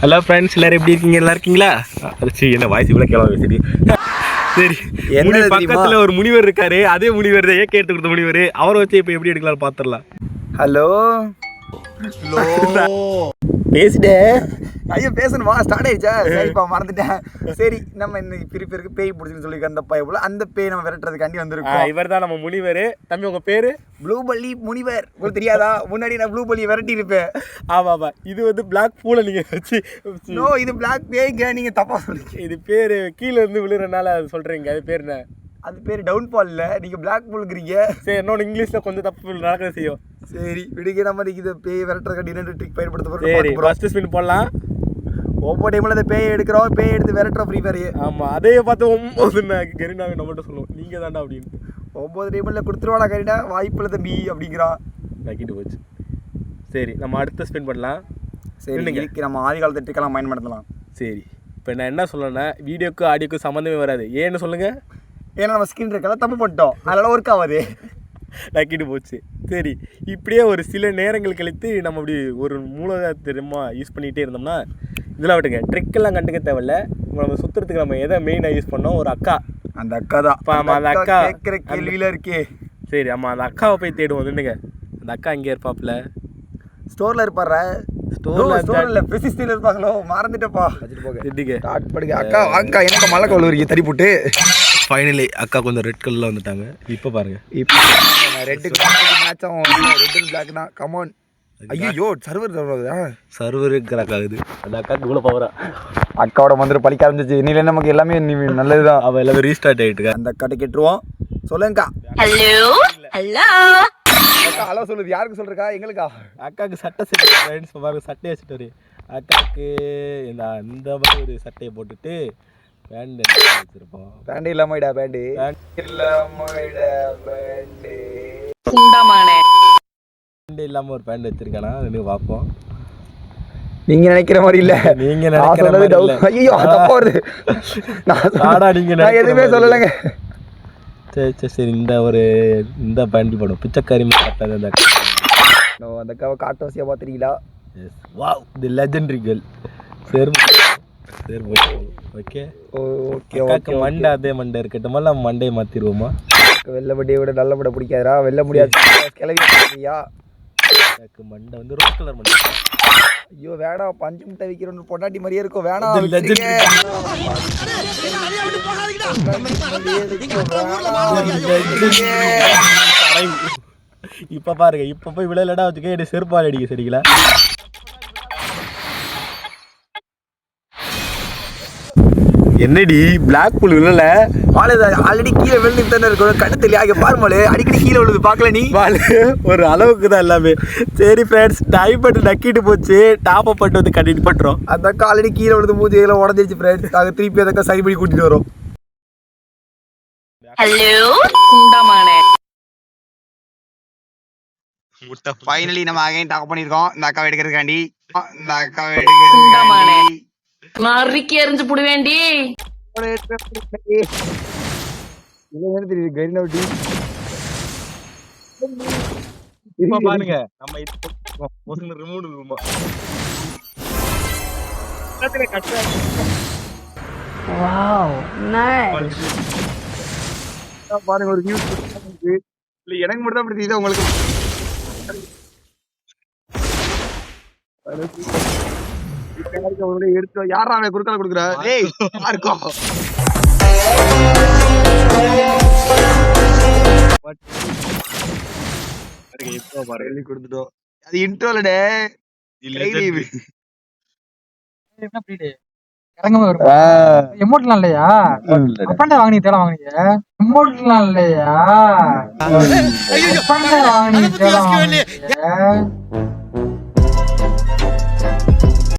Hello friends, எல்லாரும் எப்படி இருக்கீங்க? நல்லா இருக்கீங்களா? சரி, என்ன வாய்ஸ் இவ்வளோ கேள்வி சரி. சரி, என்ன பக்கத்தில் ஒரு முனிவர் இருக்காரு. அதே முனிவர் தான் ஏற்க எடுத்து கொடுத்த முனிவர். அவரை வச்சு இப்போ எப்படி எடுக்கலாம் பார்த்துடலாம். ஹலோ பேசிட்டே. ஐயோ பேசணுமா? ஸ்டார்ட் ஆயிடுச்சா? சரிப்பா, மறந்துட்டேன். சரி, நம்ம இன்னைக்கு பிரிப்பேருக்கு பேய் பிடிச்சுன்னு சொல்லி அந்த பைய போல அந்த பேய் நம்ம விரட்டுறதுக்காண்டி வந்திருக்கோம். இவர் தான் நம்ம முனிவர். தம்பி, உங்க பேரு? ப்ளூபல்லி முனிவர். உங்களுக்கு தெரியாதா? முன்னாடி நான் ப்ளூபல்லி விரட்டி இருப்பேன். ஆமாப்பா, இது வந்து பிளாக் பூலை நீங்க வச்சு. நோ, இது பிளாக் பேய்ங்க. நீங்க தப்பா சொல்றீங்க. இது பேரு கீழே இருந்து விழுறனால அது சொல்றீங்க. அது பேர் என்ன? அது பேர் டவுன்ஃபால் இல்லை, நீங்கள் பிளாக் பூலுங்கிறீங்க. சரி, இன்னொன்று இங்கிலீஷில் கொஞ்சம் தப்பு நடக்க செய்யும். சரி விடுங்க, நம்ம இதை பேய் விரட்டுறதுக்காண்டி 2 ட்ரிக் பயன்படுத்த போகிறோம். சரி, ஃபர்ஸ்ட் ஸ்பின் போடலாம். ஒவ்வொரு டைமில் அந்த பேய் எடுக்கிறோம், பேய் எடுத்து விரட்டுறோம் ஃப்ரீ ஃபயர். ஆமாம், அதே பார்த்து 9 கரீனாவை நம்மகிட்ட சொல்லுவோம், நீங்கள் தாண்டா அப்படின்னு. 9 டைமில் கொடுத்துருவாடா கரீனா, வாய்ப்பில்லை தம்பி அப்படிங்கிறான். நக்கிட்டு போச்சு. சரி, நம்ம அடுத்த ஸ்பின் பண்ணலாம். சரி, இன்னைக்கு நம்ம ஆதி காலத்து ட்ரிக்கெல்லாம் பயன்படுத்தலாம். சரி, இப்போ நான் என்ன சொல்லணும்னா, வீடியோக்கும் ஆடியோக்கும் சம்மந்தமே வராது. ஏன்னு சொல்லுங்கள்? ஏன்னா நம்ம ஸ்கிரீன் இருக்கலாம் தப்பு பண்ணிட்டோம், அதனால் ஒர்க் ஆகாது. நக்கிட்டு போச்சு. சரி, இப்படியே ஒரு சில நேரங்கள் கழித்து நம்ம இப்படி ஒரு மூலதனமாக யூஸ் பண்ணிகிட்டே இருந்தோம்னா இதெல்லாம் விட்டுங்க. ட்ரிக்கெல்லாம் கண்டுக்க தேவையில்ல. நம்ம சுற்றுறதுக்கு நம்ம எதை மெயினாக யூஸ் பண்ணோம்? ஒரு அக்கா. அந்த அக்கா தான். இப்போ நம்ம அந்த அக்கா கேட்குற கேள்வியில் இருக்கே. சரி, நம்ம அந்த அக்காவை போய் தேடுவோம். நின்றுங்க, அந்த அக்கா இங்கே இருப்பாப்புல. ஸ்டோரில் இருப்பாரு. ஸ்டோரில் பெசிஸ்டில் இருப்பாங்களோ, மறந்துட்டப்பா. ஸ்டார்ட் பண்ணுங்க. அக்கா அக்கா எனக்கு மழை கவுளுவீங்க தறி போட்டு. ஃபைனலி அக்கா கொஞ்சம் ரெட் கலரில் வந்துட்டாங்க. இப்போ பாருங்க, இப்போ ரெட்டுக்கு மேட்ச் ஆகும். ரெட் அண்ட் பிளாக் தான். கமான். ஐயோ, சர்வர் கிராக் ஆகுது. அந்த அக்காவுக்கு இவ்வளோ பவரா? அக்காவோட மந்திரம் பழிக்க ஆரம்பிச்சிச்சு. இன்னில நமக்கு எல்லாமே நல்லது தான். அவள் எல்லாமே ரீஸ்டார்ட் ஆகிட்டு. அந்த அக்காட்ட கேட்டுருவோம். சொல்லுங்கக்கா. ஹலோ ஹலோ அக்கா ஹலோ சொல்லுது. யாருக்கு சொல்றக்கா? எங்களுக்கா? அக்காவுக்கு சட்டை செட் ஃப்ரெண்ட்ஸ் பாருங்க, சட்டையை வச்சுட்டு அக்காவுக்கு இந்த மாதிரி ஒரு சட்டையை போட்டுட்டு பேண்ட் வச்சிருப்போம். பேண்ட் இல்லாமடா, பேண்ட் இல்லாம ஒரு பேண்ட் வச்சிருக்கானா நீங்க பார்ப்போம். நீங்க நினைக்கிற மாதிரி இல்ல. நீங்க நினைக்கிற மாதிரி இல்ல. ஐயோ, தப்பா வருது. நான் எதுவுமே சொல்லலைங்க. சரி சரி, இந்த பேண்ட் போடும். பிச்சைக்காரி காட்டாது அந்த அக்கா. அந்த அக்காவை காட்டுவாசியா பாத்துறீங்களா? வாவ், தி லெஜெண்டரி கேர்ள். சரி ஓகே ஓகே ஓகே. மண்டை அதே மண்டை இருக்கட்டும், மண்டையை மாத்திடுவோமா? வெள்ளை மண்டையை விட நல்ல மண்டை பிடிக்காதா? வெள்ள முடியாது கிளவியா. எனக்கு மண்டை வந்து ரோஸ் கலர் மண்டை. ஐயோ வேணாம், 5 முட்டை விற்கிறோன்னு பொண்டாட்டி மாதிரியே இருக்கும். வேணாம். இப்ப பாருங்க, இப்ப போய் விளையாடா வச்சுக்க செருப்பால் அடிக்க. சரிங்களா? என்னடி பிளாக் புல் விழல? ஆல்ரெடி கீழே விழுந்து தானே இருக்கும். கண்ணு அங்கே பாருமாலே அடிக்கடி கீழே விழுது. பார்க்கல நீ? ஒரு அளவுக்கு தான் எல்லாமே. சரி ஃப்ரெண்ட்ஸ், டைம் பண்ணி நக்கிட்டு போச்சு. டாப் அப் பண்ணிட்டு வந்து கண்டினியூ பண்ணுறோம். அந்த அக்கா ஆல்ரெடி கீழே விழுந்து மூஞ்சியெல்லாம் உடஞ்சிருச்சு ஃப்ரெண்ட்ஸ். நாங்கள் திருப்பி அந்த அக்கா சரி பண்ணி கூட்டிட்டு வரோம். ஹலோ குண்டாமானே. ஃபைனலி நம்ம அகைன் டாக் பண்ணிருக்கோம். இந்த அக்காவை எடுக்கிறதுக்காண்டி. மறிக்கி எறிஞ்சு புடுவேண்டி. பாருங்க, நம்ம ரிமூவ் வாவ் நைஸ். பாருங்க, ஒரு வியூ இல்ல எனக்கு மட்டும் தான் பிடிச்சது. உங்களுக்கு எடுத்து யாரா குறுக்கால கொடுக்குறா? ஏய் யாருக்கோ கொடுத்துட்டோம். அது இன்ட்ரோலடே எமோட்லாம் இல்லையா? அப்பண்டா வாங்கினீங்க, தேட வாங்கினீங்க. எமோட்லாம் இல்லையா? அப்பண்டா வாங்கினீங்க, தேட வாங்கினீங்க.